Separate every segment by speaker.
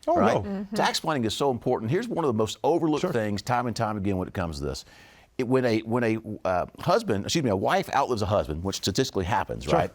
Speaker 1: Oh,
Speaker 2: right?
Speaker 1: no.
Speaker 3: Mm-hmm.
Speaker 2: Tax planning is so important. Here's one of the most overlooked things time and time again when it comes to this. When a wife outlives a husband, which statistically happens, right?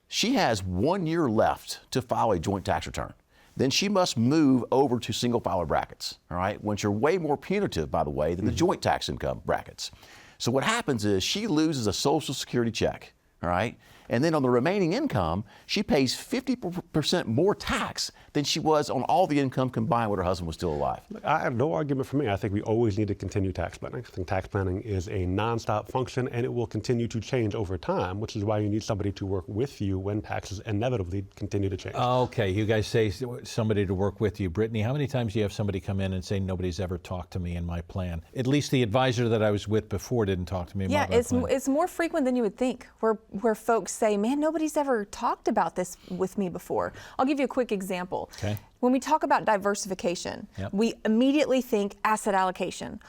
Speaker 2: She has 1 year left to file a joint tax return. Then she must move over to single filer brackets, all right? Which are way more punitive, by the way, than the joint tax income brackets. So what happens is she loses a Social Security check, all right? And then on the remaining income, she pays 50% more tax than she was on all the income combined when her husband was still alive.
Speaker 1: I have no argument for me. I think we always need to continue tax planning. I think tax planning is a nonstop function, and it will continue to change over time, which is why you need somebody to work with you when taxes inevitably continue to change.
Speaker 3: Okay, you guys say somebody to work with you. Brittany, how many times do you have somebody come in and say, nobody's ever talked to me in my plan? At least the advisor that I was with before didn't talk to me about my plan.
Speaker 4: Yeah, it's more frequent than you would think, where folks say, man, nobody's ever talked about this with me before. I'll give you a quick example.
Speaker 3: Okay.
Speaker 4: When we talk about diversification, we immediately think asset allocation,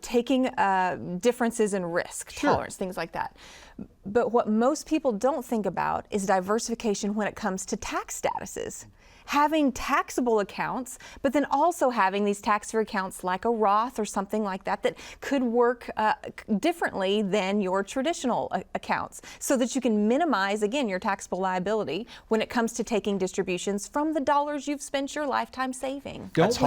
Speaker 4: taking differences in risk tolerance, things like that. But what most people don't think about is diversification when it comes to tax statuses. Having taxable accounts, but then also having these tax-free accounts like a Roth or something like that that could work differently than your traditional accounts, so that you can minimize, again, your taxable liability when it comes to taking distributions from the dollars you've spent your lifetime saving.
Speaker 3: Don't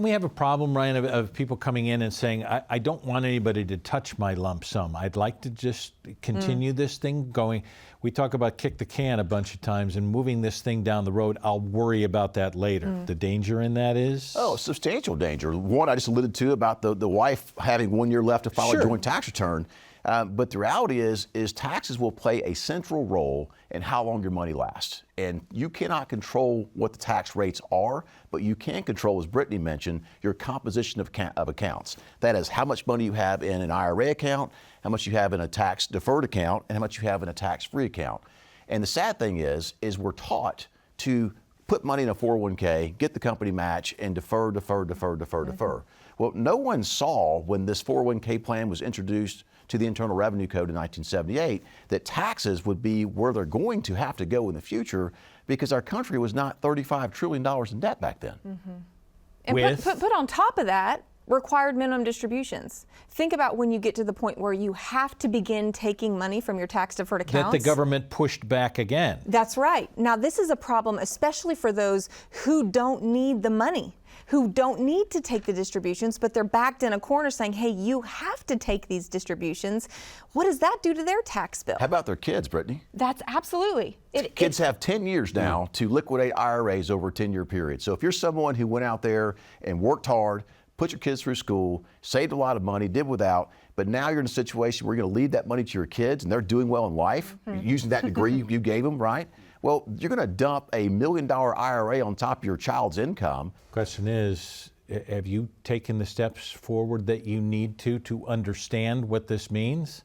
Speaker 3: we have a problem, Ryan, of people coming in and saying, I don't want anybody to touch my lump sum. I'd like to just continue this thing going. We talk about kick the can a bunch of times and moving this thing down the road. I'll worry about that later. The danger in that is?
Speaker 2: Oh, substantial danger. One I just alluded to about the wife having 1 year left to file a joint tax return. But the reality is taxes will play a central role in how long your money lasts. And you cannot control what the tax rates are, but you can control, as Brittany mentioned, your composition of accounts. That is how much money you have in an IRA account, how much you have in a tax deferred account, and how much you have in a tax-free account. And the sad thing is we're taught to put money in a 401k, get the company match, and defer. Well, no one saw when this 401k plan was introduced to the Internal Revenue Code in 1978 that taxes would be where they're going to have to go in the future, because our country was not $35 trillion in debt back then.
Speaker 4: And put on top of that, required minimum distributions. Think about when you get to the point where you have to begin taking money from your tax-deferred accounts.
Speaker 3: That the government pushed back again.
Speaker 4: That's right. Now, this is a problem, especially for those who don't need the money, who don't need to take the distributions, but they're backed in a corner saying, hey, you have to take these distributions. What does that do to their tax bill?
Speaker 2: How about their kids, Brittany?
Speaker 4: That's absolutely.
Speaker 2: Kids have 10 years now to liquidate IRAs over a 10-year period. So if you're someone who went out there and worked hard, put your kids through school, saved a lot of money, did without, but now you're in a situation where you're going to leave that money to your kids and they're doing well in life, using that degree you gave them, right? Well, you're going to dump a $1 million IRA on top of your child's income.
Speaker 3: Question is, have you taken the steps forward that you need to understand what this means?